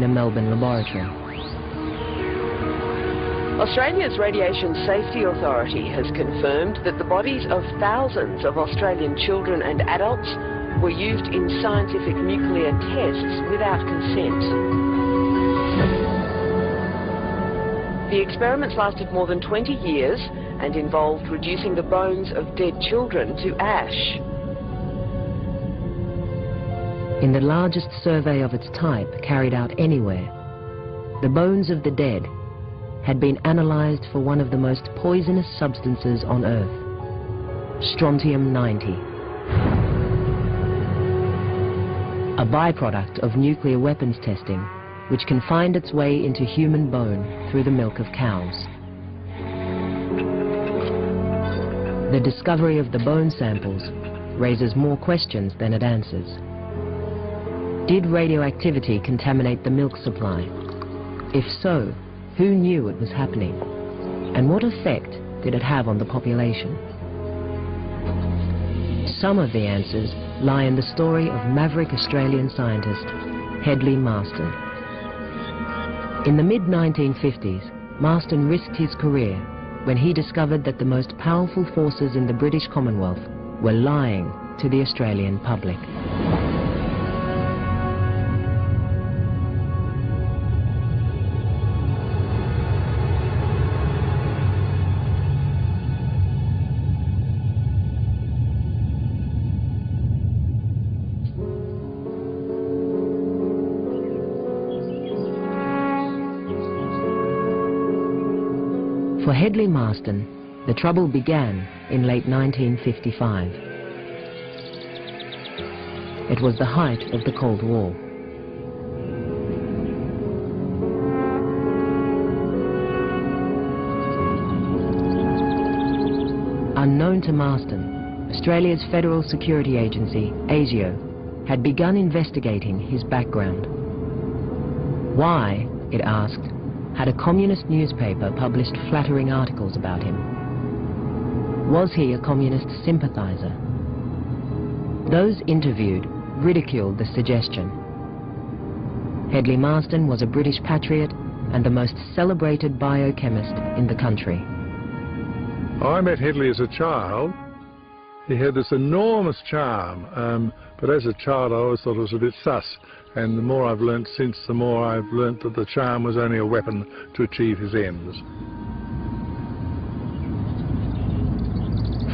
in a Melbourne laboratory. Australia's Radiation Safety Authority has confirmed that the bodies of thousands of Australian children and adults were used in scientific nuclear tests without consent. The experiments lasted more than 20 years and involved reducing the bones of dead children to ash. In the largest survey of its type carried out anywhere, the bones of the dead had been analyzed for one of the most poisonous substances on Earth, strontium-90, a byproduct of nuclear weapons testing which can find its way into human bone through the milk of cows. The discovery of the bone samples raises more questions than it answers. Did radioactivity contaminate the milk supply? If so, who knew it was happening? And what effect did it have on the population? Some of the answers lie in the story of maverick Australian scientist Hedley Marston. In the mid-1950s, Marston risked his career when he discovered that the most powerful forces in the British Commonwealth were lying to the Australian public. For Hedley Marston, the trouble began in late 1955. It was the height of the Cold War. Unknown to Marston, Australia's Federal Security Agency, ASIO, had begun investigating his background. Why, it asked, had a communist newspaper published flattering articles about him? Was he a communist sympathizer? Those interviewed ridiculed the suggestion. Hedley Marston was a British patriot and the most celebrated biochemist in the country. I met Hedley as a child. He had this enormous charm, but as a child I always thought it was a bit sus. And the more I've learnt since, the more I've learnt that the charm was only a weapon to achieve his ends.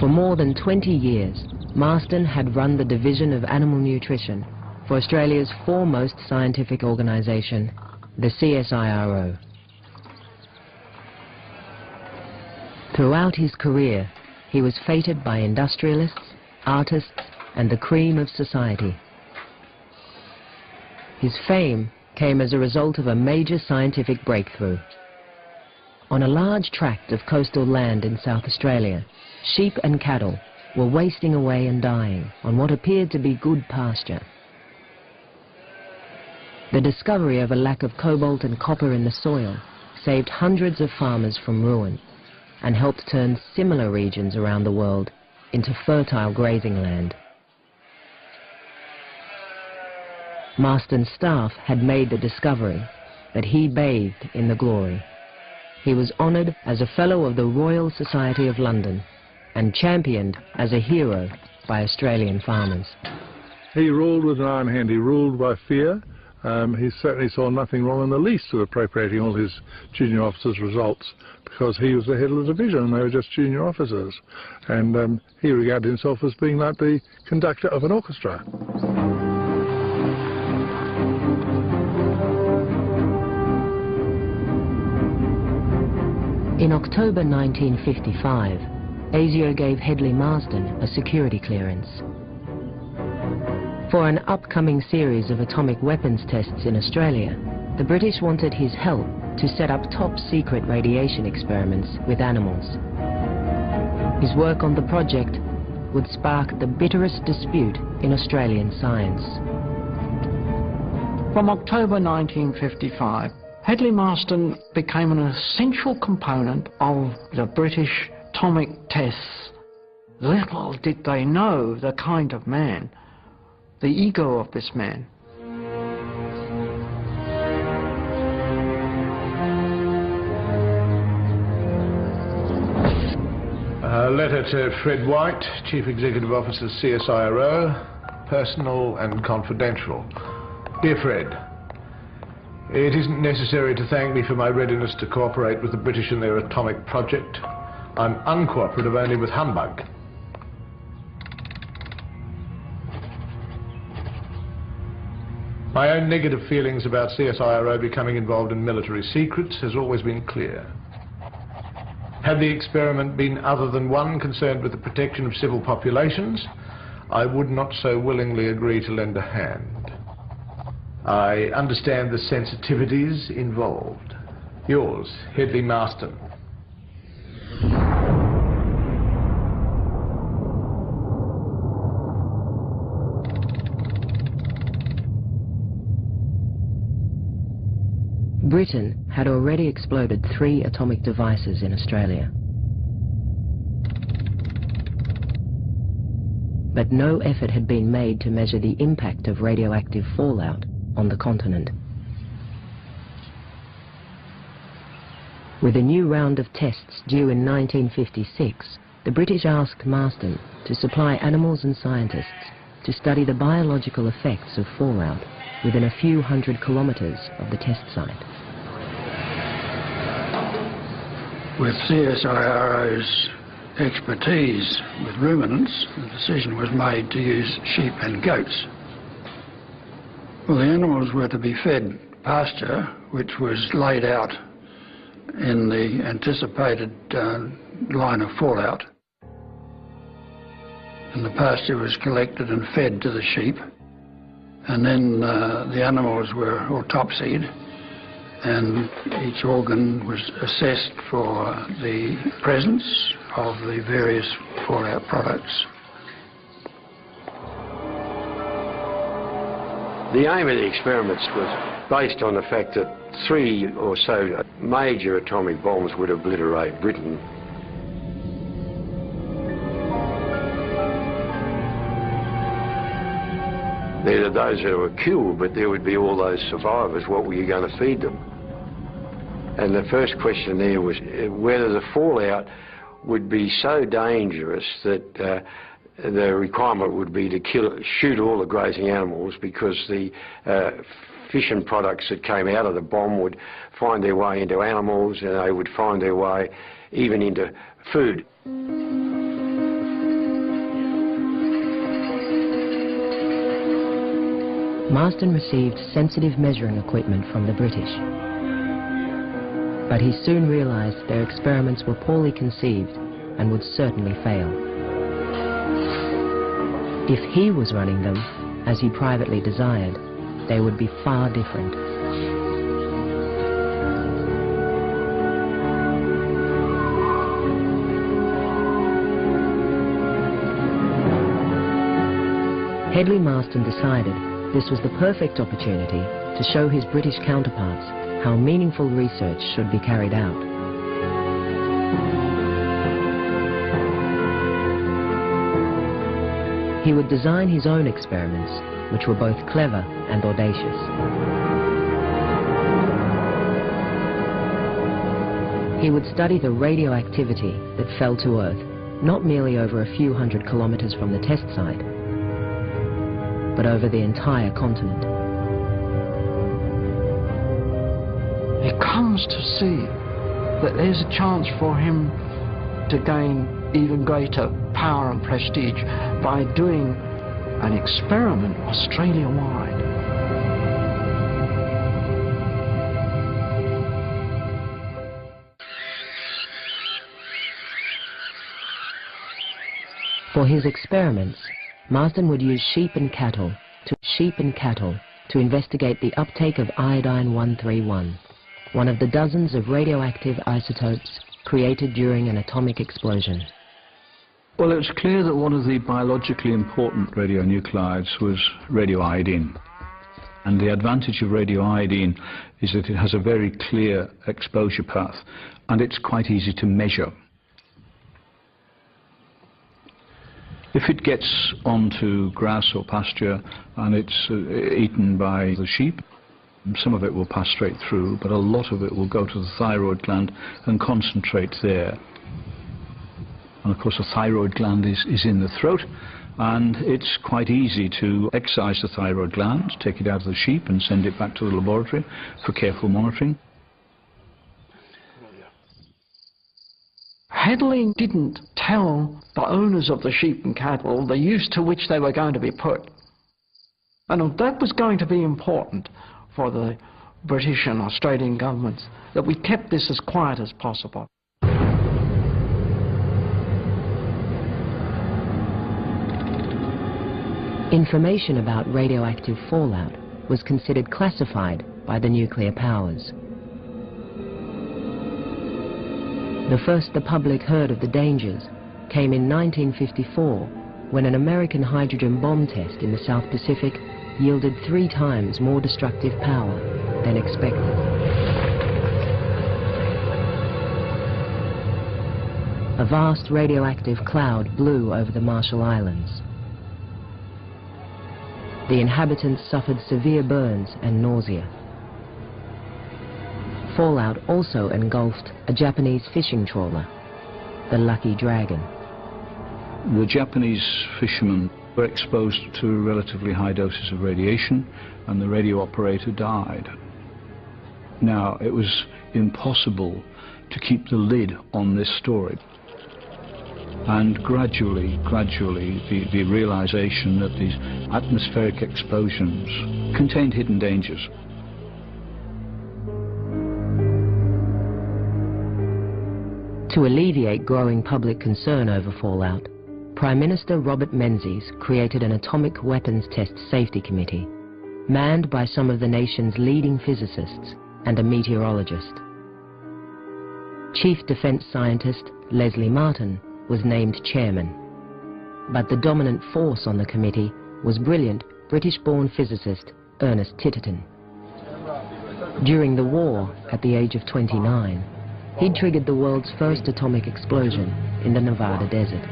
For more than 20 years, Marston had run the Division of Animal Nutrition for Australia's foremost scientific organisation, the CSIRO. Throughout his career, he was feted by industrialists, artists, and the cream of society. His fame came as a result of a major scientific breakthrough. On a large tract of coastal land in South Australia, sheep and cattle were wasting away and dying on what appeared to be good pasture. The discovery of a lack of cobalt and copper in the soil saved hundreds of farmers from ruin and helped turn similar regions around the world into fertile grazing land. Marston's staff had made the discovery, but he bathed in the glory. He was honoured as a Fellow of the Royal Society of London and championed as a hero by Australian farmers. He ruled with an iron hand. He ruled by fear. He certainly saw nothing wrong in the least with appropriating all his junior officers' results, because he was the head of the division and they were just junior officers. And he regarded himself as being like the conductor of an orchestra. In October 1955, ASIO gave Hedley Marston a security clearance. For an upcoming series of atomic weapons tests in Australia, the British wanted his help to set up top-secret radiation experiments with animals. His work on the project would spark the bitterest dispute in Australian science. From October 1955, Hedley Marston became an essential component of the British atomic tests. Little did they know the kind of man, the ego of this man. letter to Fred White, Chief Executive Officer, CSIRO, personal and confidential. Dear Fred, it isn't necessary to thank me for my readiness to cooperate with the British in their atomic project. I'm uncooperative only with humbug. My own negative feelings about CSIRO becoming involved in military secrets has always been clear. Had the experiment been other than one concerned with the protection of civil populations, I would not so willingly agree to lend a hand. I understand the sensitivities involved. Yours, Hedley Marston. Britain had already exploded 3 atomic devices in Australia. But no effort had been made to measure the impact of radioactive fallout on the continent. With a new round of tests due in 1956, the British asked Marston to supply animals and scientists to study the biological effects of fallout within a few hundred kilometres of the test site. With CSIRO's expertise with ruminants, the decision was made to use sheep and goats. Well, the animals were to be fed pasture, which was laid out in the anticipated line of fallout. And the pasture was collected and fed to the sheep. And then the animals were autopsied, and each organ was assessed for the presence of the various fallout products. The aim of the experiments was based on the fact that 3 or so major atomic bombs would obliterate Britain. There are those that were killed, but there would be all those survivors. What were you going to feed them? And the first question there was whether the fallout would be so dangerous that the requirement would be to shoot all the grazing animals, because the fission products that came out of the bomb would find their way into animals, and they would find their way even into food. Marston received sensitive measuring equipment from the British. But he soon realized their experiments were poorly conceived and would certainly fail. If he was running them, as he privately desired, they would be far different. Hedley Marston decided this was the perfect opportunity to show his British counterparts how meaningful research should be carried out. He would design his own experiments, which were both clever and audacious. He would study the radioactivity that fell to Earth, not merely over a few hundred kilometers from the test site, but over the entire continent. He comes to see that there's a chance for him to gain even greater power and prestige by doing an experiment Australia-wide. For his experiments, Marston would use sheep and cattle to investigate the uptake of iodine-131, one of the dozens of radioactive isotopes created during an atomic explosion. Well, it was clear that one of the biologically important radionuclides was radioiodine. And the advantage of radioiodine is that it has a very clear exposure path, and it's quite easy to measure. If it gets onto grass or pasture and it's eaten by the sheep, some of it will pass straight through, but a lot of it will go to the thyroid gland and concentrate there. And of course the thyroid gland is in the throat, and it's quite easy to excise the thyroid gland, take it out of the sheep and send it back to the laboratory for careful monitoring. Hedley didn't tell the owners of the sheep and cattle the use to which they were going to be put. And that was going to be important for the British and Australian governments, that we kept this as quiet as possible. Information about radioactive fallout was considered classified by the nuclear powers. The first the public heard of the dangers came in 1954, when an American hydrogen bomb test in the South Pacific yielded 3 times more destructive power than expected. A vast radioactive cloud blew over the Marshall Islands. The inhabitants suffered severe burns and nausea. Fallout also engulfed a Japanese fishing trawler, the Lucky Dragon. The Japanese fishermen were exposed to relatively high doses of radiation, and the radio operator died. Now, it was impossible to keep the lid on this story. And gradually, the realization that these atmospheric explosions contained hidden dangers. To alleviate growing public concern over fallout, Prime Minister Robert Menzies created an Atomic Weapons Test Safety Committee, manned by some of the nation's leading physicists and a meteorologist. Chief Defence Scientist Leslie Martin was named chairman, but the dominant force on the committee was brilliant British-born physicist Ernest Titterton. During the war, at the age of 29, he triggered the world's first atomic explosion in the Nevada desert.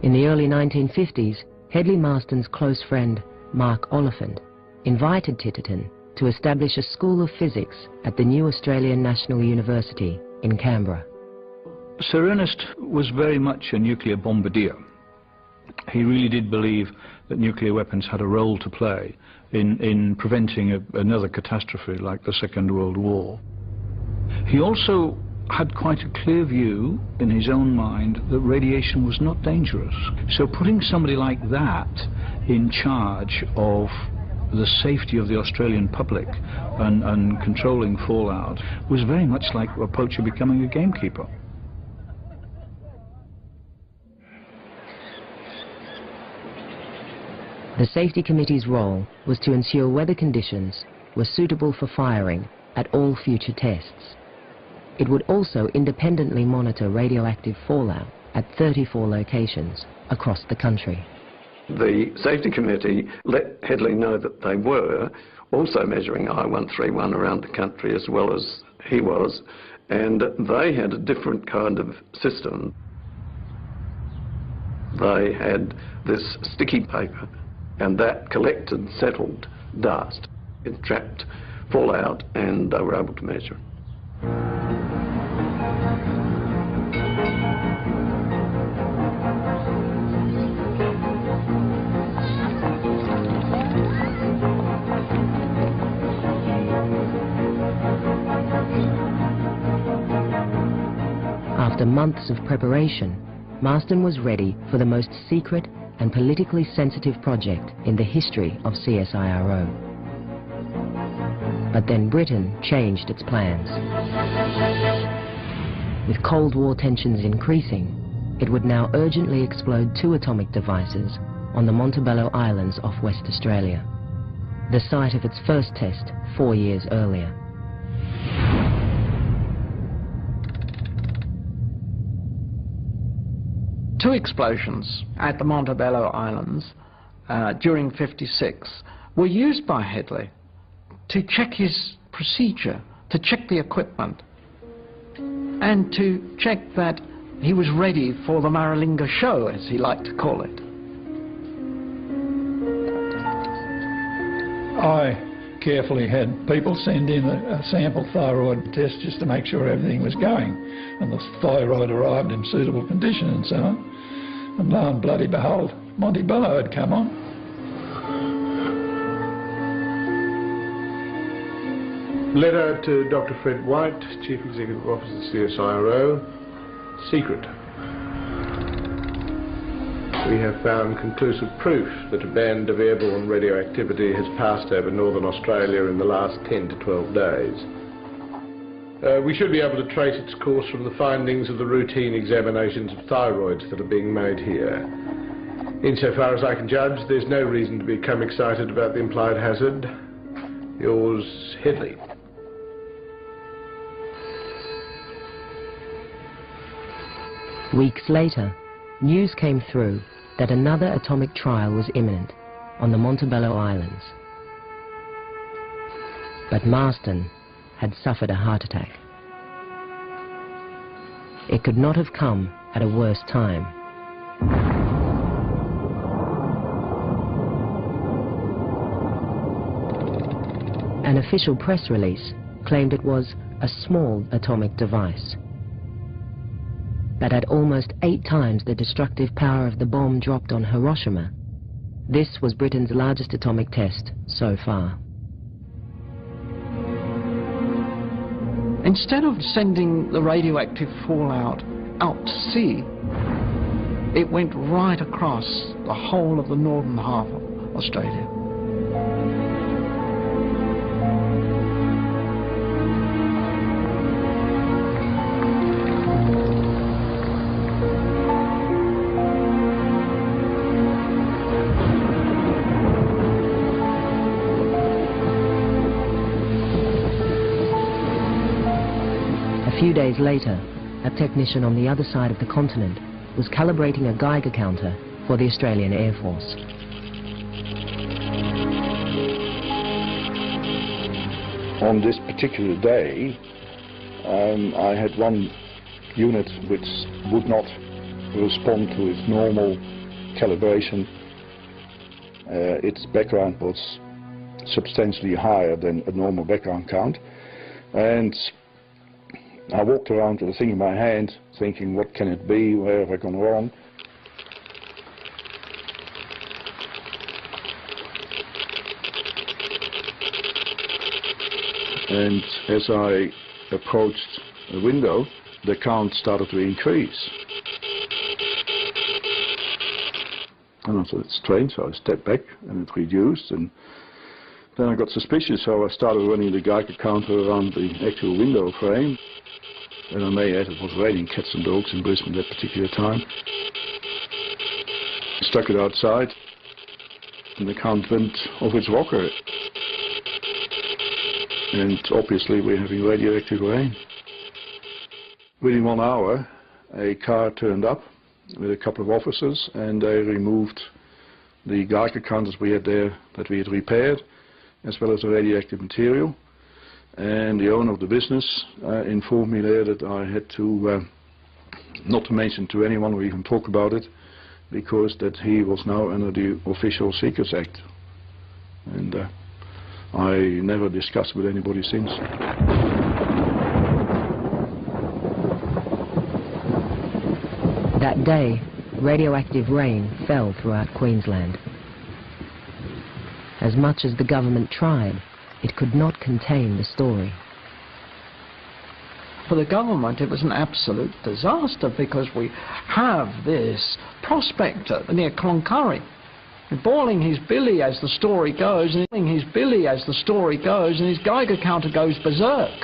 In the early 1950s, Hedley Marston's close friend Mark Oliphant invited Titterton to establish a school of physics at the new Australian National University in Canberra. Sir Ernest was very much a nuclear bombardier. He really did believe that nuclear weapons had a role to play in preventing another catastrophe like the Second World War. He also had quite a clear view in his own mind that radiation was not dangerous. So putting somebody like that in charge of the safety of the Australian public and controlling fallout was very much like a poacher becoming a gamekeeper. The Safety Committee's role was to ensure weather conditions were suitable for firing at all future tests. It would also independently monitor radioactive fallout at 34 locations across the country. The Safety Committee let Hedley know that they were also measuring I-131 around the country as well as he was, and they had a different kind of system. They had this sticky paper, and that collected settled dust. It trapped fallout, and they were able to measure. After months of preparation, Marston was ready for the most secret and politically sensitive project in the history of CSIRO. But then Britain changed its plans. With Cold War tensions increasing, it would now urgently explode 2 atomic devices on the Montebello Islands off West Australia, the site of its first test 4 years earlier. Two explosions at the Montebello Islands during '56 were used by Hedley to check his procedure, to check the equipment, and to check that he was ready for the Maralinga show, as he liked to call it. I carefully had people send in a sample thyroid test just to make sure everything was going, and the thyroid arrived in suitable condition and so on. And lo and bloody behold, Monty Bello had come on. Letter to Dr. Fred White, Chief Executive Officer, CSIRO. Secret. We have found conclusive proof that a band of airborne radioactivity has passed over northern Australia in the last 10 to 12 days. We should be able to trace its course from the findings of the routine examinations of thyroids that are being made here. Insofar as I can judge, there's no reason to become excited about the implied hazard. Yours, Headley. Weeks later, news came through that another atomic trial was imminent on the Montebello Islands. But Marston had suffered a heart attack. It could not have come at a worse time. An official press release claimed it was a small atomic device that had almost 8 times the destructive power of the bomb dropped on Hiroshima. This was Britain's largest atomic test so far. Instead of sending the radioactive fallout out to sea, it went right across the whole of the northern half of Australia. A few days later, a technician on the other side of the continent was calibrating a Geiger counter for the Australian Air Force. On this particular day, I had one unit which would not respond to its normal calibration. Its background was substantially higher than a normal background count, and I walked around with a thing in my hand, thinking, what can it be, where have I gone wrong? And as I approached the window, the count started to increase. And I thought, it's strange, so I stepped back and it reduced, and then I got suspicious, so I started running the Geiger counter around the actual window frame. And I may add, it was raining cats and dogs in Brisbane that particular time. I stuck it outside, and the count went off its rocker. And obviously we're having radioactive rain. Within 1 hour, a car turned up with a couple of officers, and they removed the Geiger counters we had there that we had repaired, as well as the radioactive material. And the owner of the business informed me there that I had to not to mention to anyone or even talk about it, because that he was now under the Official Secrets Act. And I never discussed with anybody since. That day, radioactive rain fell throughout Queensland. As much as the government tried, it could not contain the story. For the government, it was an absolute disaster, because we have this prospector near Cloncurry boiling his billy as the story goes, and boiling his billy as the story goes, and his Geiger counter goes berserk.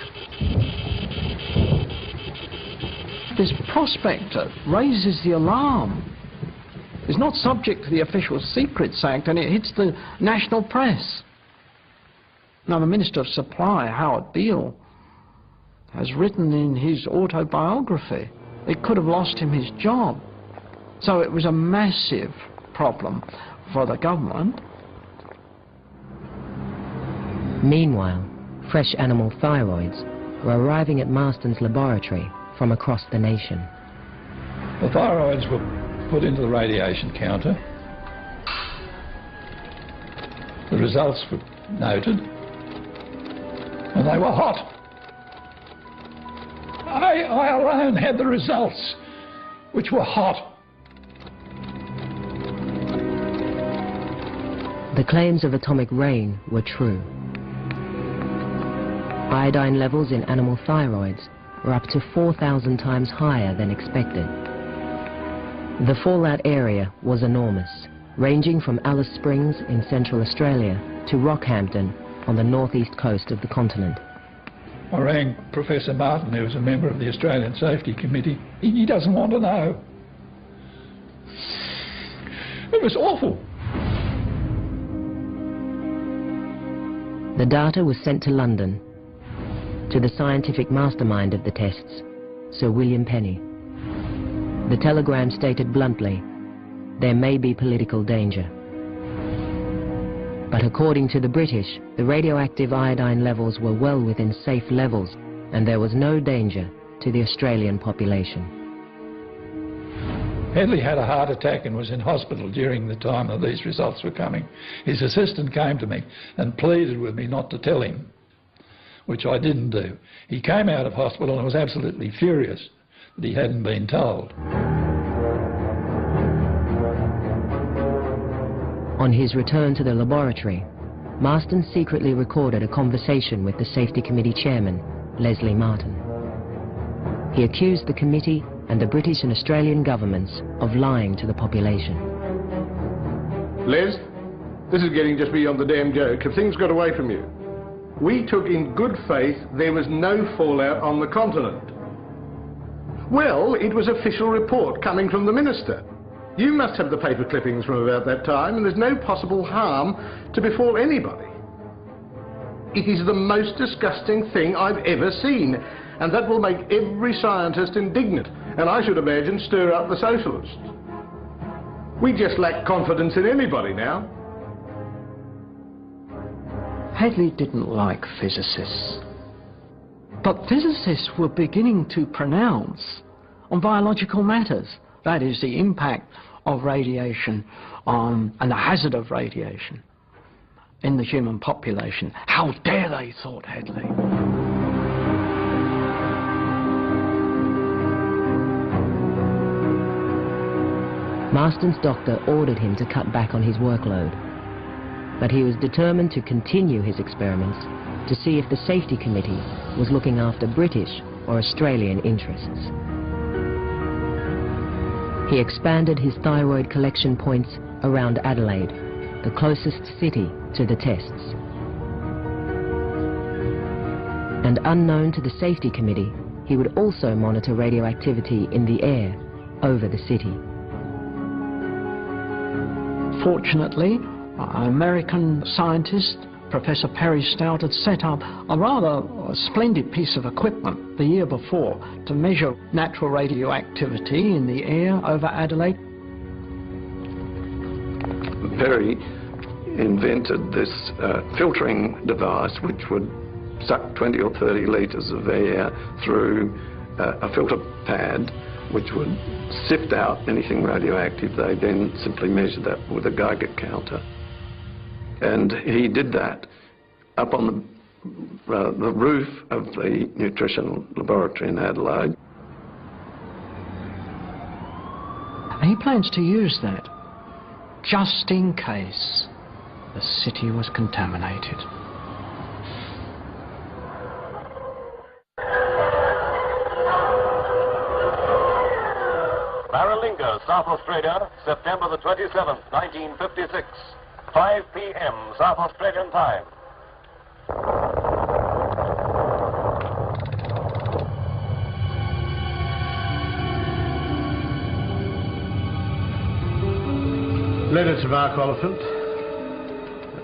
This prospector raises the alarm. It's not subject to the Official Secrets Act, and it hits the national press. Now, the Minister of Supply, Howard Beale, has written in his autobiography, it could have lost him his job. So it was a massive problem for the government. Meanwhile, fresh animal thyroids were arriving at Marston's laboratory from across the nation. The thyroids were put into the radiation counter. The results were noted, And they were hot. I alone had the results, which were hot. The claims of atomic rain were true. Iodine levels in animal thyroids were up to 4,000 times higher than expected. The fallout area was enormous, ranging from Alice Springs in Central Australia to Rockhampton on the northeast coast of the continent. I rang Professor Martin, who was a member of the Australian Safety Committee. He doesn't want to know. It was awful. The data was sent to London, to the scientific mastermind of the tests, Sir William Penny. The telegram stated bluntly, there may be political danger. But according to the British, the radioactive iodine levels were well within safe levels, and there was no danger to the Australian population. Hedley had a heart attack and was in hospital during the time that these results were coming. His assistant came to me and pleaded with me not to tell him, which I didn't do. He came out of hospital and was absolutely furious that he hadn't been told. On his return to the laboratory, Marston secretly recorded a conversation with the Safety Committee chairman, Leslie Martin. He accused the committee and the British and Australian governments of lying to the population. Les, this is getting just beyond the damn joke. Have things got away from you? We took in good faith there was no fallout on the continent. Well, it was official report coming from the minister. You must have the paper clippings from about that time, and there's no possible harm to befall anybody. It is the most disgusting thing I've ever seen, and that will make every scientist indignant, and I should imagine stir up the socialists. We just lack confidence in anybody now. Hedley didn't like physicists, but physicists were beginning to pronounce on biological matters. That is, the impact of radiation and the hazard of radiation in the human population. How dare they, thought Hedley. Marston's doctor ordered him to cut back on his workload, but he was determined to continue his experiments to see if the Safety Committee was looking after British or Australian interests. He expanded his thyroid collection points around Adelaide, the closest city to the tests. And unknown to the Safety Committee, he would also monitor radioactivity in the air over the city. Fortunately, an American scientist, Professor Perry Stout, had set up a rather splendid piece of equipment the year before to measure natural radioactivity in the air over Adelaide. Perry invented this filtering device which would suck 20 or 30 litres of air through a filter pad which would sift out anything radioactive. They then simply measured that with a Geiger counter. And he did that up on the roof of the nutrition laboratory in Adelaide. He plans to use that just in case the city was contaminated. Maralinga, South Australia, September the 27th, 1956. 5 p.m. South Australian time. Letter to Mark Oliphant,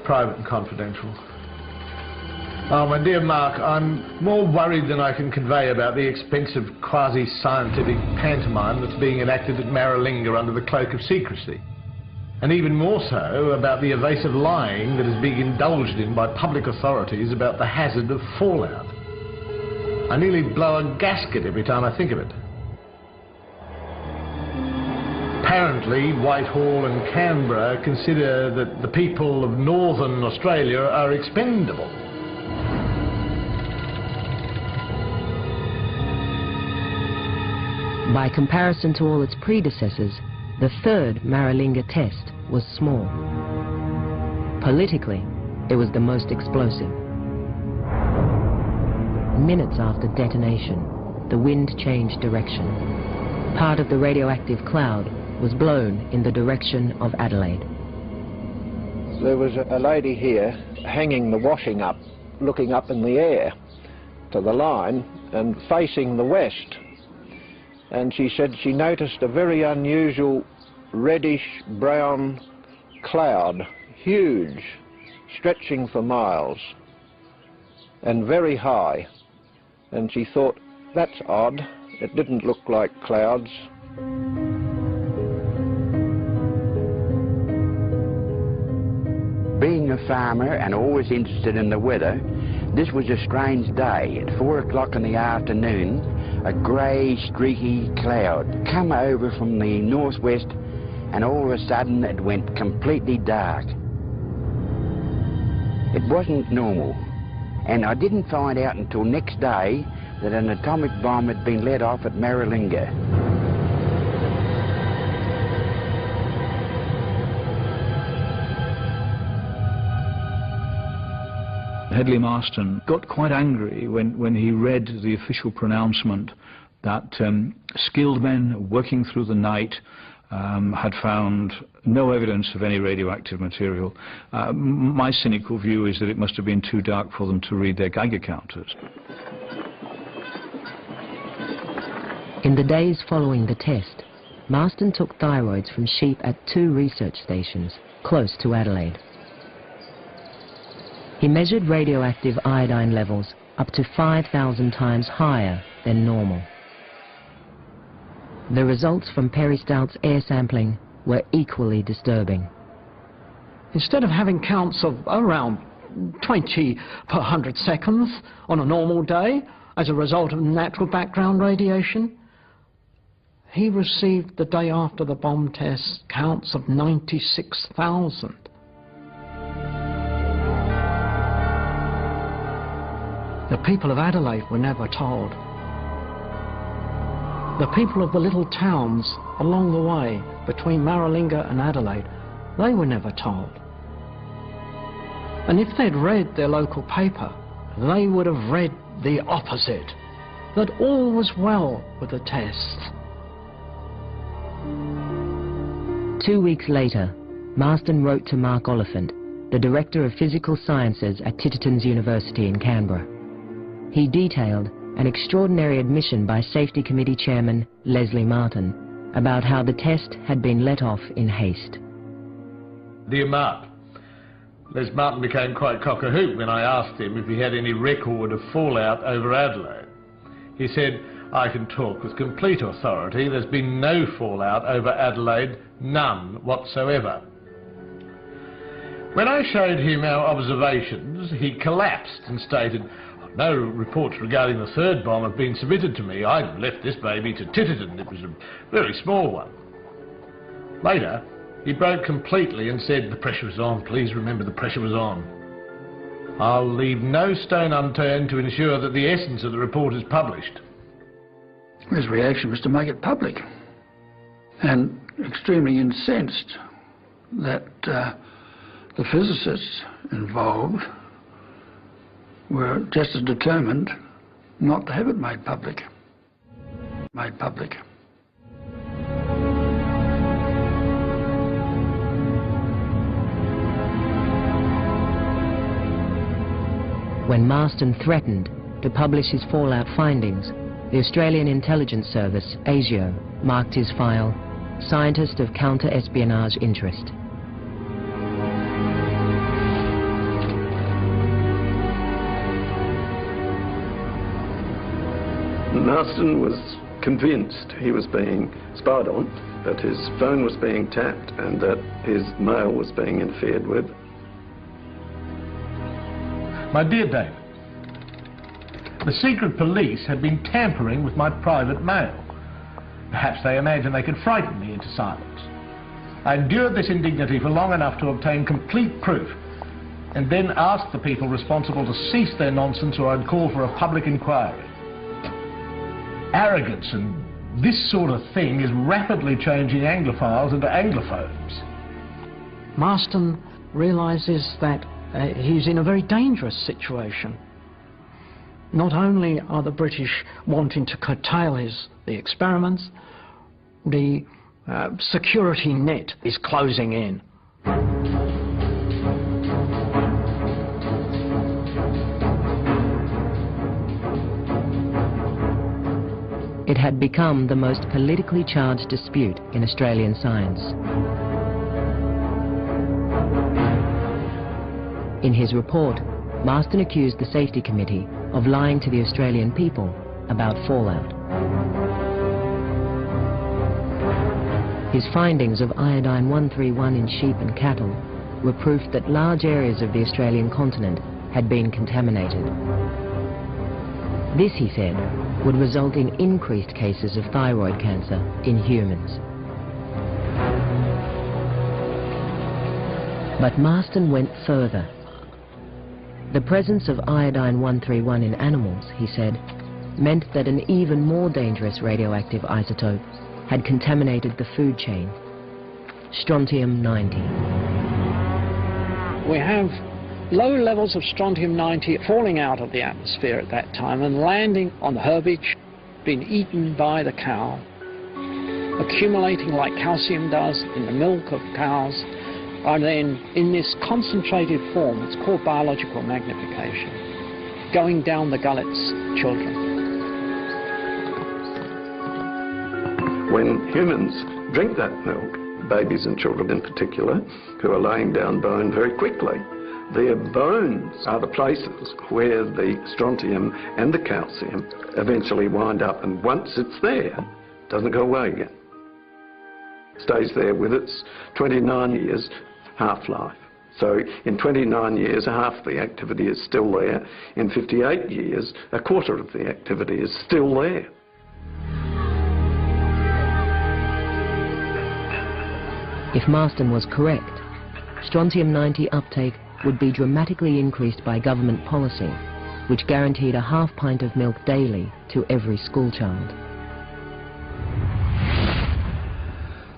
private and confidential. Oh, my dear Mark, I'm more worried than I can convey about the expensive quasi-scientific pantomime that's being enacted at Maralinga under the cloak of secrecy. And even more so about the evasive lying that is being indulged in by public authorities about the hazard of fallout. I nearly blow a gasket every time I think of it. Apparently, Whitehall and Canberra consider that the people of northern Australia are expendable. By comparison to all its predecessors, the third Maralinga test was small. Politically, it was the most explosive. Minutes after detonation, the wind changed direction. Part of the radioactive cloud was blown in the direction of Adelaide. There was a lady here hanging the washing up, looking up in the air to the line and facing the west. And she said she noticed a very unusual reddish-brown cloud, huge, stretching for miles, and very high. And she thought, that's odd, it didn't look like clouds. Being a farmer and always interested in the weather, this was a strange day. At 4 o'clock in the afternoon, a grey, streaky cloud come over from the northwest, and all of a sudden it went completely dark. It wasn't normal, and I didn't find out until next day that an atomic bomb had been let off at Maralinga. Hedley Marston got quite angry when he read the official pronouncement that skilled men working through the night had found no evidence of any radioactive material. My cynical view is that it must have been too dark for them to read their Geiger counters. In the days following the test, Marston took thyroids from sheep at 2 research stations close to Adelaide. He measured radioactive iodine levels up to 5,000 times higher than normal. The results from Peristout's air sampling were equally disturbing. Instead of having counts of around 20 per 100 seconds on a normal day as a result of natural background radiation, he received the day after the bomb test counts of 96,000. The people of Adelaide were never told. The people of the little towns along the way between Maralinga and Adelaide, they were never told. And if they'd read their local paper, they would have read the opposite, that all was well with the test. 2 weeks later, Marston wrote to Mark Oliphant, the Director of Physical Sciences at Titterton's University in Canberra. He detailed an extraordinary admission by Safety Committee Chairman Leslie Martin about how the test had been let off in haste. Dear Mark, Les Martin became quite cock-a-hoop when I asked him if he had any record of fallout over Adelaide. He said, I can talk with complete authority, there's been no fallout over Adelaide, none whatsoever. When I showed him our observations, he collapsed and stated, no reports regarding the third bomb have been submitted to me. I'd left this baby to Titterton. It was a very small one. Later, he broke completely and said, the pressure was on. Please remember the pressure was on. I'll leave no stone unturned to ensure that the essence of the report is published. His reaction was to make it public, and extremely incensed that the physicists involved were just as determined not to have it made public. When Marston threatened to publish his fallout findings, the Australian Intelligence Service, ASIO, marked his file Scientist of Counter-Espionage Interest. Marston was convinced he was being spied on, that his phone was being tapped and that his mail was being interfered with. My dear David, the secret police had been tampering with my private mail. Perhaps they imagined they could frighten me into silence. I endured this indignity for long enough to obtain complete proof, and then asked the people responsible to cease their nonsense or I'd call for a public inquiry. Arrogance and This sort of thing is rapidly changing Anglophiles into Anglophones. Marston realises that he's in a very dangerous situation. Not only are the British wanting to curtail the experiments, the security net is closing in. It had become the most politically charged dispute in Australian science. In his report, Marston accused the Safety Committee of lying to the Australian people about fallout. His findings of iodine 131 in sheep and cattle were proof that large areas of the Australian continent had been contaminated. This, he said, would result in increased cases of thyroid cancer in humans. But Marston went further. The presence of iodine 131 in animals, he said, meant that an even more dangerous radioactive isotope had contaminated the food chain, strontium-90. We have low levels of strontium-90 falling out of the atmosphere at that time and landing on the herbage, being eaten by the cow, accumulating like calcium does in the milk of cows, are then in this concentrated form, it's called biological magnification, going down the gullets of children. When humans drink that milk, babies and children in particular, who are laying down bone very quickly, their bones are the places where the strontium and the calcium eventually wind up, and once it's there, it doesn't go away again. It stays there with its 29 years half-life. So in 29 years, half the activity is still there. In 58 years, a quarter of the activity is still there. If Marston was correct, strontium-90 uptake would be dramatically increased by government policy, which guaranteed a half pint of milk daily to every schoolchild.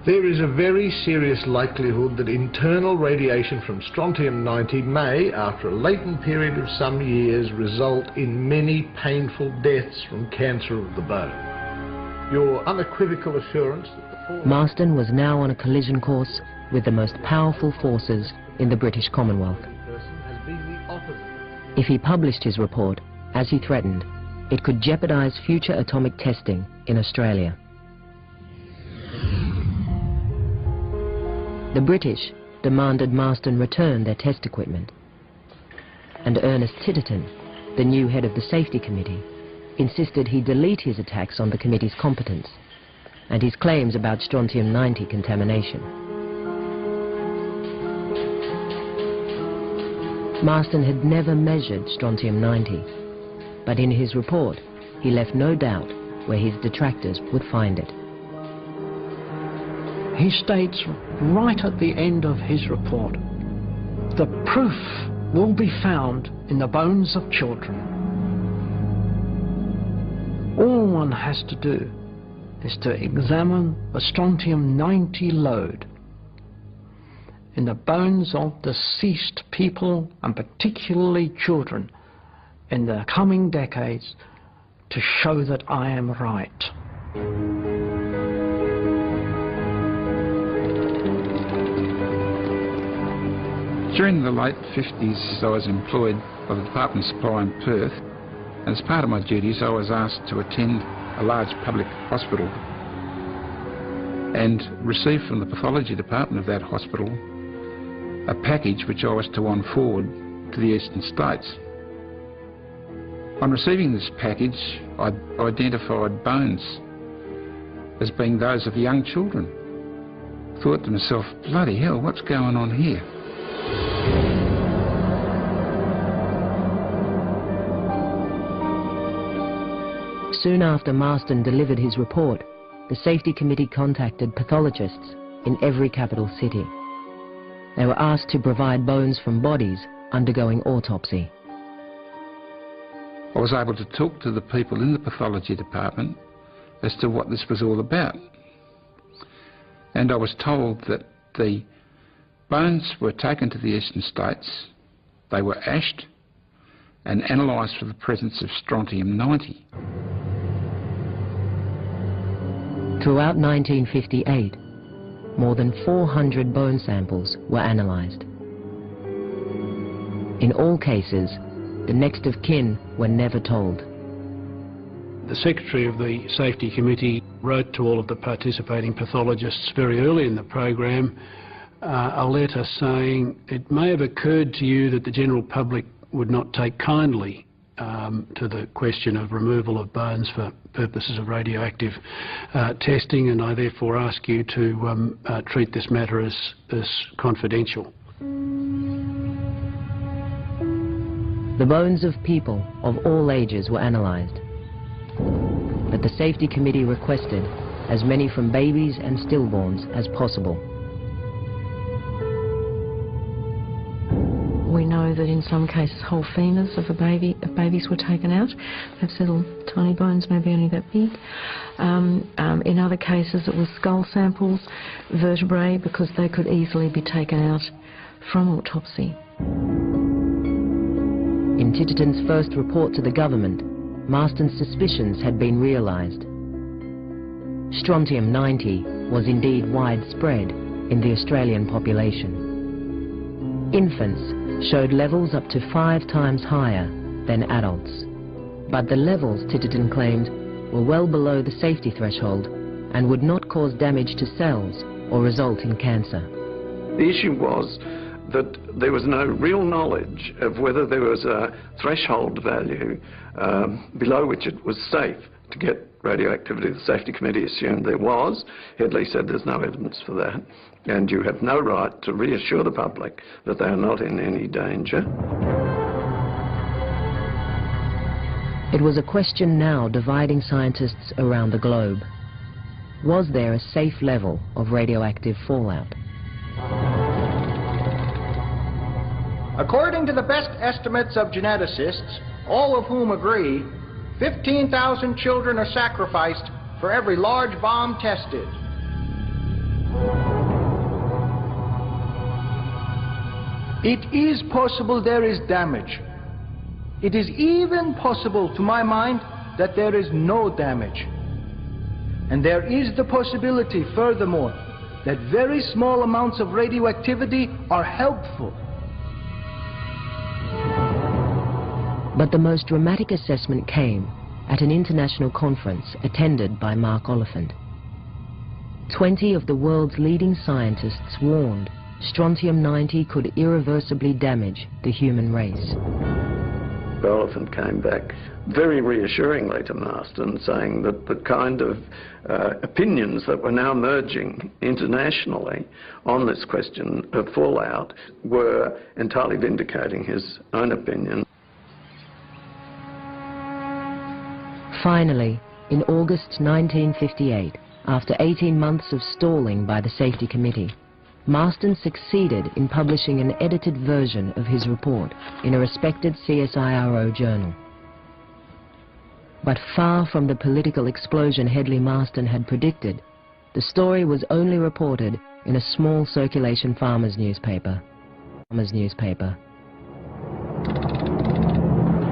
There is a very serious likelihood that internal radiation from strontium-90 may, after a latent period of some years, result in many painful deaths from cancer of the bone. Your unequivocal assurance that the Marston was now on a collision course with the most powerful forces in the British Commonwealth. has been the opposite. If he published his report, as he threatened, it could jeopardize future atomic testing in Australia. The British demanded Marston return their test equipment, and Ernest Titterton, the new head of the Safety Committee, insisted he delete his attacks on the committee's competence and his claims about strontium-90 contamination. Marston had never measured strontium-90, but in his report he left no doubt where his detractors would find it. He states right at the end of his report, the proof will be found in the bones of children. All one has to do is to examine the strontium-90 load in the bones of deceased people, and particularly children, in the coming decades, to show that I am right. During the late 50s, I was employed by the Department of Supply in Perth, and as part of my duties I was asked to attend a large public hospital and received from the pathology department of that hospital a package which I was to on forward to the eastern states. On receiving this package, I identified bones as being those of young children. Thought to myself, bloody hell, what's going on here? Soon after Marston delivered his report, the Safety Committee contacted pathologists in every capital city. They were asked to provide bones from bodies undergoing autopsy. I was able to talk to the people in the pathology department as to what this was all about. And I was told that the bones were taken to the eastern states, they were ashed and analysed for the presence of strontium-90. Throughout 1958, more than 400 bone samples were analysed. In all cases, the next of kin were never told. The Secretary of the Safety Committee wrote to all of the participating pathologists very early in the program a letter saying it may have occurred to you that the general public would not take kindly to the question of removal of bones for purposes of radioactive testing, and I therefore ask you to treat this matter as confidential. The bones of people of all ages were analysed, but the Safety Committee requested as many from babies and stillborns as possible. We know that in some cases whole femurs of babies were taken out. They've little tiny bones, maybe only that big. In other cases it was skull samples, vertebrae, because they could easily be taken out from autopsy. In Titterton's first report to the government, Marston's suspicions had been realised. Strontium-90 was indeed widespread in the Australian population. Infants showed levels up to 5 times higher than adults. But the levels, Titterton claimed, were well below the safety threshold and would not cause damage to cells or result in cancer. The issue was that there was no real knowledge of whether there was a threshold value below which it was safe to get radioactivity. The Safety Committee assumed there was. Hedley said there's no evidence for that, and you have no right to reassure the public that they are not in any danger. It was a question now dividing scientists around the globe. Was there a safe level of radioactive fallout? According to the best estimates of geneticists, all of whom agree, 15,000 children are sacrificed for every large bomb tested. It is possible there is damage. It is even possible, to my mind, that there is no damage. And there is the possibility, furthermore, that very small amounts of radioactivity are helpful. But the most dramatic assessment came at an international conference attended by Mark Oliphant. 20 of the world's leading scientists warned strontium-90 could irreversibly damage the human race. Oliphant came back very reassuringly to Marston, saying that the kind of opinions that were now emerging internationally on this question of fallout were entirely vindicating his own opinion. Finally, in August 1958, after 18 months of stalling by the Safety Committee, Marston succeeded in publishing an edited version of his report in a respected CSIRO journal. But far from the political explosion Hedley Marston had predicted, the story was only reported in a small circulation farmers' newspaper.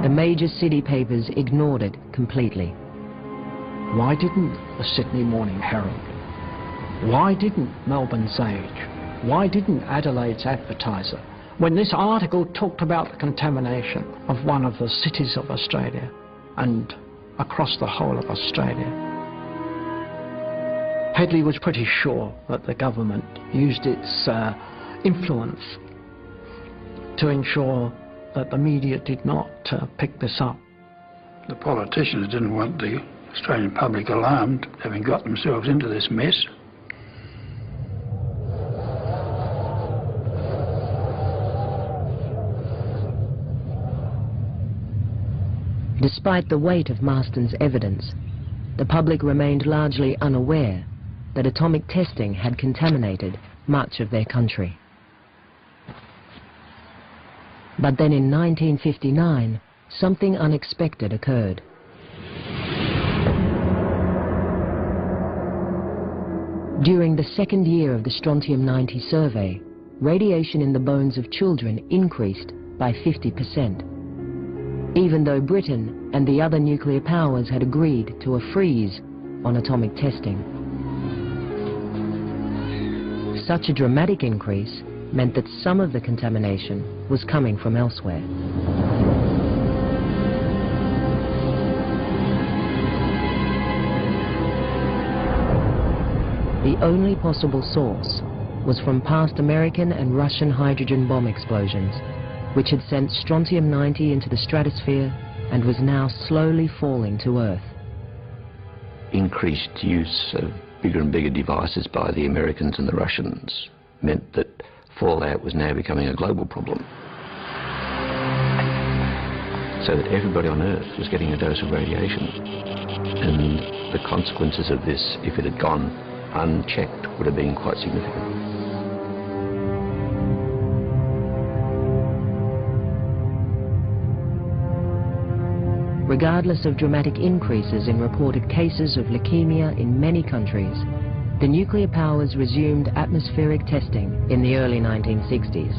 The major city papers ignored it completely. Why didn't the Sydney Morning Herald? Why didn't Melbourne's Age? Why didn't Adelaide's Advertiser? When this article talked about the contamination of one of the cities of Australia and across the whole of Australia. Hedley was pretty sure that the government used its influence to ensure that the media did not pick this up. The politicians didn't want the Australian public alarmed, having got themselves into this mess. Despite the weight of Marston's evidence, the public remained largely unaware that atomic testing had contaminated much of their country. But then in 1959, something unexpected occurred. During the second year of the strontium-90 survey, radiation in the bones of children increased by 50%, even though Britain and the other nuclear powers had agreed to a freeze on atomic testing. Such a dramatic increase meant that some of the contamination was coming from elsewhere. The only possible source was from past American and Russian hydrogen bomb explosions, which had sent strontium-90 into the stratosphere and was now slowly falling to Earth. Increased use of bigger and bigger devices by the Americans and the Russians meant that fallout was now becoming a global problem. So that everybody on Earth was getting a dose of radiation. And the consequences of this, if it had gone unchecked, would have been quite significant. Regardless of dramatic increases in reported cases of leukemia in many countries, the nuclear powers resumed atmospheric testing in the early 1960s.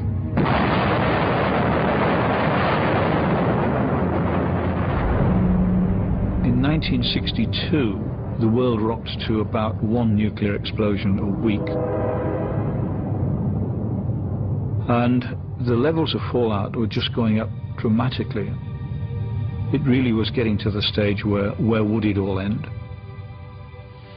In 1962, the world rocked to about one nuclear explosion a week. And the levels of fallout were just going up dramatically. It really was getting to the stage where would it all end?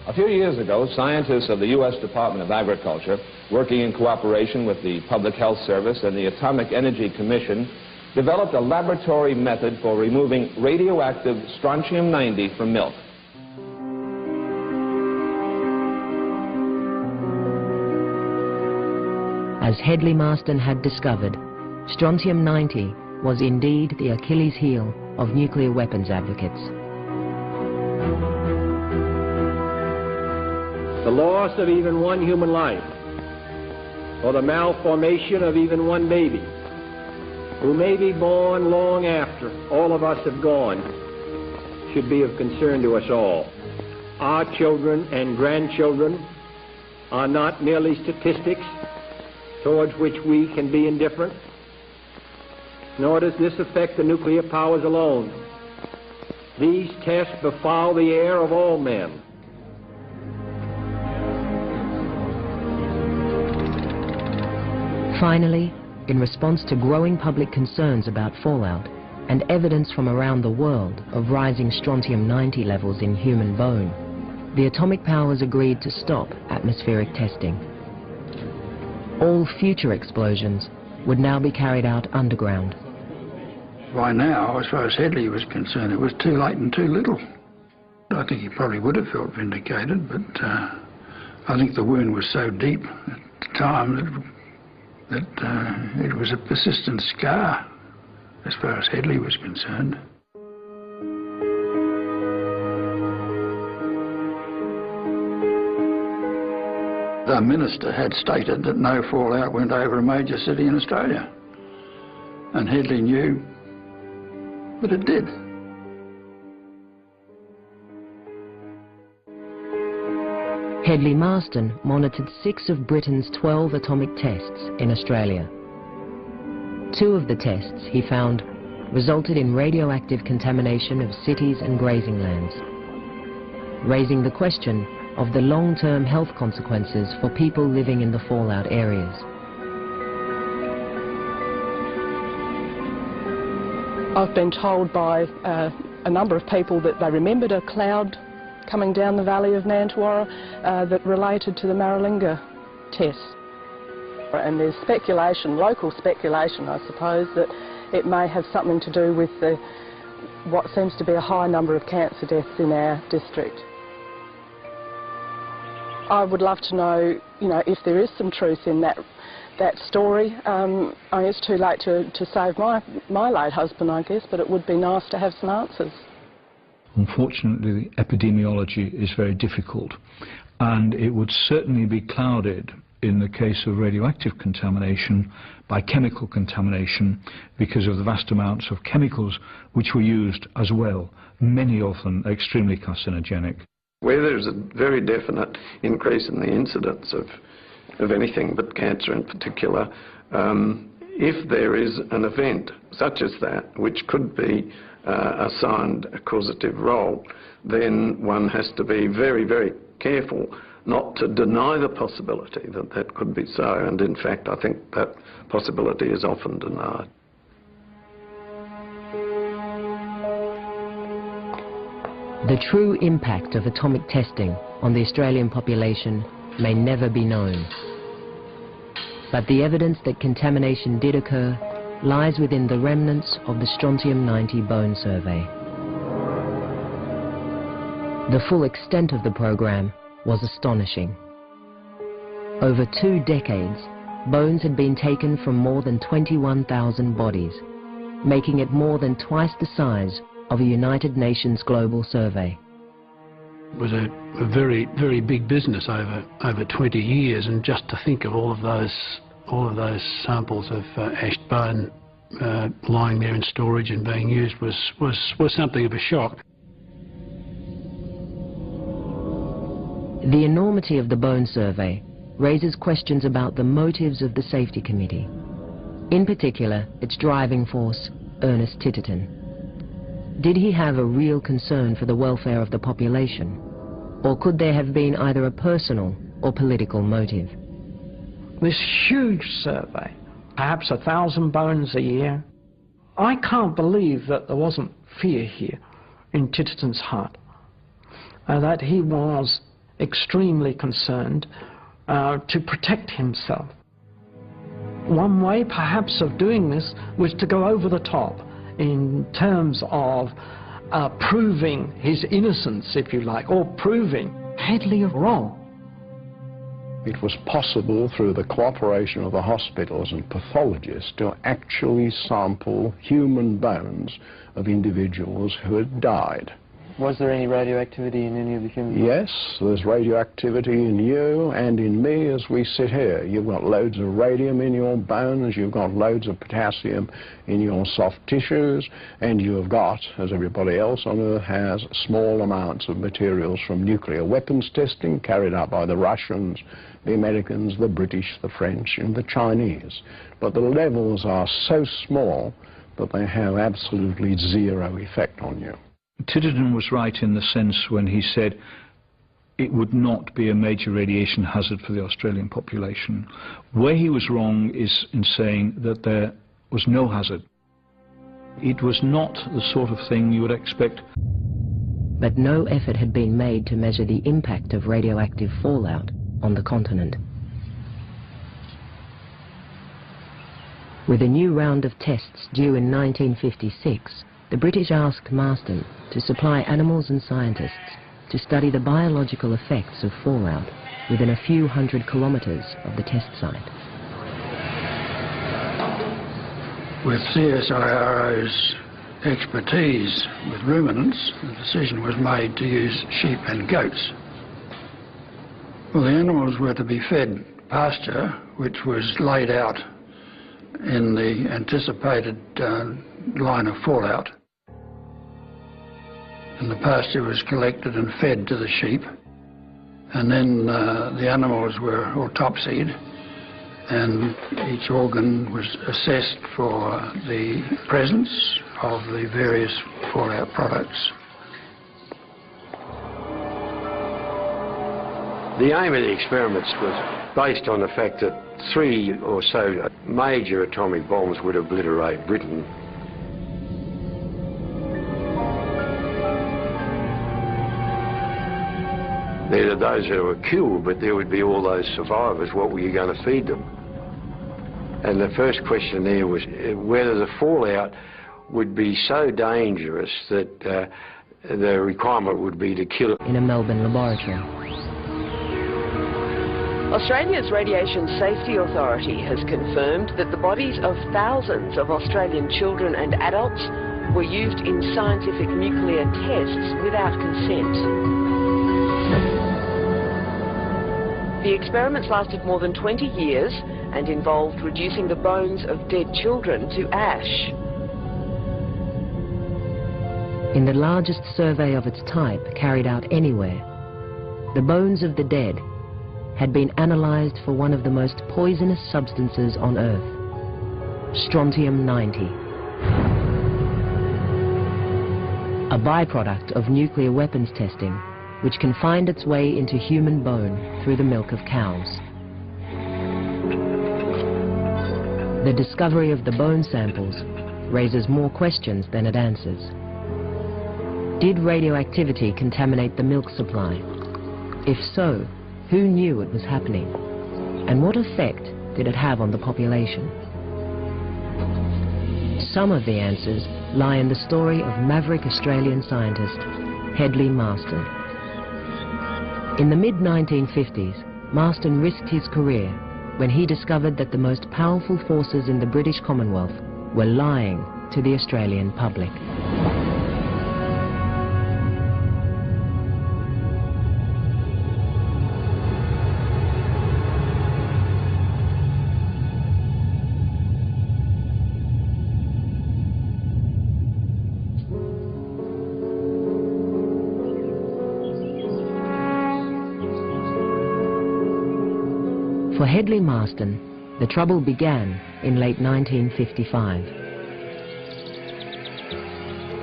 A few years ago, scientists of the U.S. Department of Agriculture, working in cooperation with the Public Health Service and the Atomic Energy Commission, developed a laboratory method for removing radioactive strontium-90 from milk. As Hedley Marston had discovered, strontium-90 was indeed the Achilles heel of nuclear weapons advocates. The loss of even one human life, or the malformation of even one baby, who may be born long after all of us have gone, should be of concern to us all. Our children and grandchildren are not merely statistics towards which we can be indifferent, nor does this affect the nuclear powers alone. These tests befoul the air of all men. Finally, in response to growing public concerns about fallout and evidence from around the world of rising strontium-90 levels in human bone, the atomic powers agreed to stop atmospheric testing. All future explosions would now be carried out underground. By now, as far as Hedley was concerned, it was too late and too little. I think he probably would have felt vindicated, but I think the wound was so deep at the time that it was a persistent scar as far as Hedley was concerned. The minister had stated that no fallout went over a major city in Australia, and Hedley knew that it did. Hedley Marston monitored 6 of Britain's 12 atomic tests in Australia. 2 of the tests, he found, resulted in radioactive contamination of cities and grazing lands, raising the question of the long-term health consequences for people living in the fallout areas. I've been told by a number of people that they remembered a cloud coming down the valley of Nantawara that related to the Maralinga tests. And there's speculation, local speculation I suppose, that it may have something to do with what seems to be a high number of cancer deaths in our district. I would love to know, if there is some truth in that story. I mean, it's too late to save my late husband, I guess, but it would be nice to have some answers. Unfortunately, the epidemiology is very difficult, and it would certainly be clouded in the case of radioactive contamination by chemical contamination because of the vast amounts of chemicals which were used as well, many of them extremely carcinogenic. Where there's a very definite increase in the incidence of anything but cancer in particular, if there is an event such as that, which could be assigned a causative role, then one has to be very, very careful not to deny the possibility that that could be so, and in fact I think that possibility is often denied. The true impact of atomic testing on the Australian population may never be known. But the evidence that contamination did occur lies within the remnants of the strontium-90 bone survey. The full extent of the program was astonishing. Over 2 decades, bones had been taken from more than 21,000 bodies, making it more than twice the size of a United Nations global survey. It was a very, very big business over 20 years, and just to think of all of those samples of ashed bone lying there in storage and being used was something of a shock. The enormity of the bone survey raises questions about the motives of the Safety Committee, in particular its driving force, Ernest Titterton. Did he have a real concern for the welfare of the population, or could there have been either a personal or political motive? This huge survey, perhaps 1,000 bones a year, I can't believe that there wasn't fear here in Titterton's heart, that he was extremely concerned to protect himself. One way perhaps of doing this was to go over the top in terms of proving his innocence, if you like, or proving Hedley wrong. It was possible through the cooperation of the hospitals and pathologists to actually sample human bones of individuals who had died. Was there any radioactivity in any of the human bones? Yes, there's radioactivity in you and in me as we sit here. You've got loads of radium in your bones, you've got loads of potassium in your soft tissues, and you've got, as everybody else on Earth has, small amounts of materials from nuclear weapons testing carried out by the Russians, the Americans, the British, the French, and the Chinese. But the levels are so small that they have absolutely zero effect on you. Titterton was right in the sense when he said it would not be a major radiation hazard for the Australian population. Where he was wrong is in saying that there was no hazard. It was not the sort of thing you would expect. But no effort had been made to measure the impact of radioactive fallout on the continent. With a new round of tests due in 1956, the British asked Marston to supply animals and scientists to study the biological effects of fallout within a few hundred kilometres of the test site. With CSIRO's expertise with ruminants, the decision was made to use sheep and goats. Well, the animals were to be fed pasture, which was laid out in the anticipated line of fallout. And the pasture was collected and fed to the sheep, and then the animals were autopsied, and each organ was assessed for the presence of the various fallout products. The aim of the experiments was based on the fact that 3 or so major atomic bombs would obliterate Britain. There are those who were killed, but there would be all those survivors. What were you going to feed them? And the first question there was whether the fallout would be so dangerous that the requirement would be to kill it. In a Melbourne laboratory. Australia's Radiation Safety Authority has confirmed that the bodies of thousands of Australian children and adults were used in scientific nuclear tests without consent. The experiments lasted more than 20 years and involved reducing the bones of dead children to ash. In the largest survey of its type carried out anywhere, The bones of the dead had been analyzed for one of the most poisonous substances on Earth, strontium-90, a byproduct of nuclear weapons testing which can find its way into human bone through the milk of cows. The discovery of the bone samples raises more questions than it answers. Did radioactivity contaminate the milk supply? If so, who knew it was happening? And what effect did it have on the population? Some of the answers lie in the story of maverick Australian scientist Hedley Marston. In the mid-1950s, Marston risked his career when he discovered that the most powerful forces in the British Commonwealth were lying to the Australian public. For Hedley Marston, the trouble began in late 1955.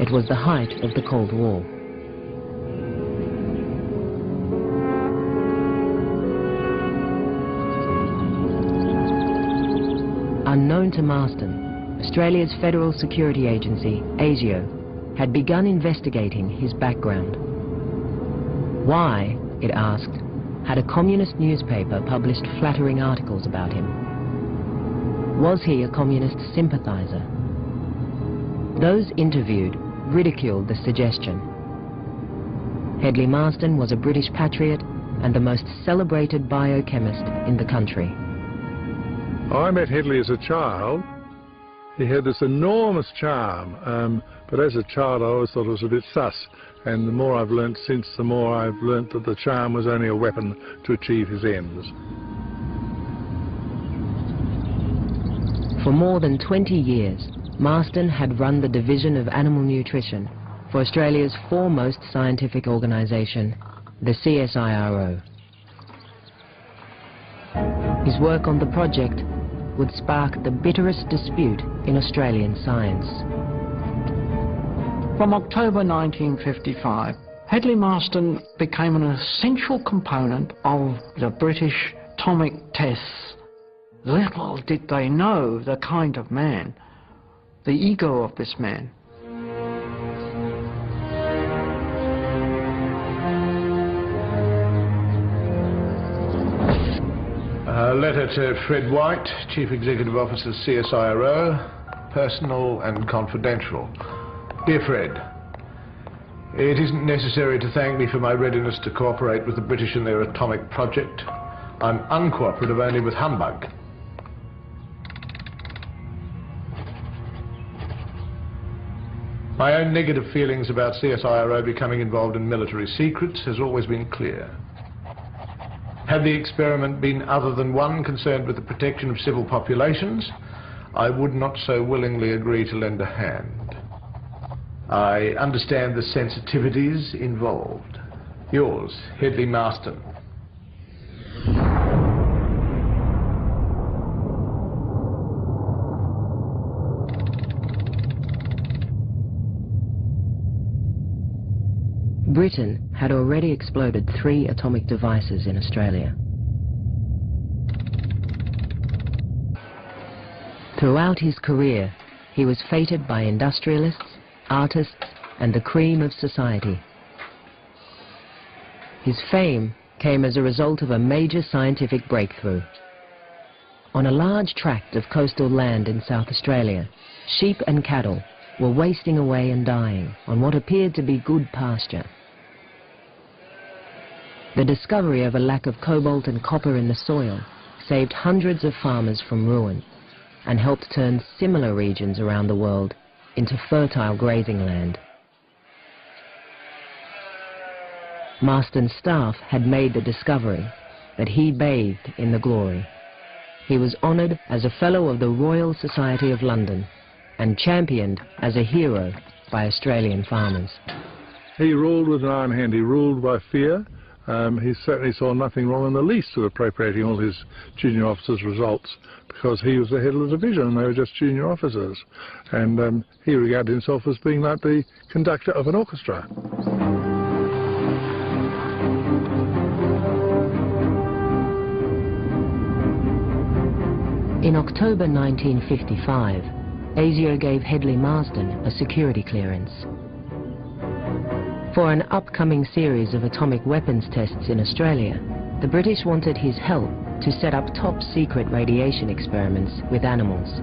It was the height of the Cold War. Unknown to Marston, Australia's federal security agency, ASIO, had begun investigating his background. Why, it asked, had a communist newspaper published flattering articles about him? Was he a communist sympathizer? Those interviewed ridiculed the suggestion. Hedley Marston was a British patriot and the most celebrated biochemist in the country. I met Hedley as a child. He had this enormous charm, but as a child I always thought it was a bit sus. And the more I've learnt since, the more I've learnt that the charm was only a weapon to achieve his ends. For more than 20 years, Marston had run the Division of Animal Nutrition for Australia's foremost scientific organisation, the CSIRO. His work on the project would spark the bitterest dispute in Australian science. From October 1955, Hedley Marston became an essential component of the British atomic tests. Little did they know the kind of man, the ego of this man. A letter to Fred White, Chief Executive Officer, CSIRO, personal and confidential. Dear Fred, it isn't necessary to thank me for my readiness to cooperate with the British in their atomic project. I'm uncooperative only with humbug. My own negative feelings about CSIRO becoming involved in military secrets has always been clear. Had the experiment been other than one concerned with the protection of civil populations, I would not so willingly agree to lend a hand. I understand the sensitivities involved. Yours, Hedley Marston. Britain had already exploded 3 atomic devices in Australia. Throughout his career, he was feted by industrialists, artists, and the cream of society. His fame came as a result of a major scientific breakthrough. On a large tract of coastal land in South Australia, sheep and cattle were wasting away and dying on what appeared to be good pasture. The discovery of a lack of cobalt and copper in the soil saved hundreds of farmers from ruin and helped turn similar regions around the world into fertile grazing land. Marston's staff had made the discovery, but he bathed in the glory. He was honoured as a Fellow of the Royal Society of London and championed as a hero by Australian farmers. He ruled with an iron hand. He ruled by fear. he certainly saw nothing wrong in the least with appropriating all his junior officers' results, because he was the head of the division and they were just junior officers. And he regarded himself as being like the conductor of an orchestra. In October 1955, ASIO gave Hedley Marsden a security clearance. For an upcoming series of atomic weapons tests in Australia, the British wanted his help to set up top-secret radiation experiments with animals.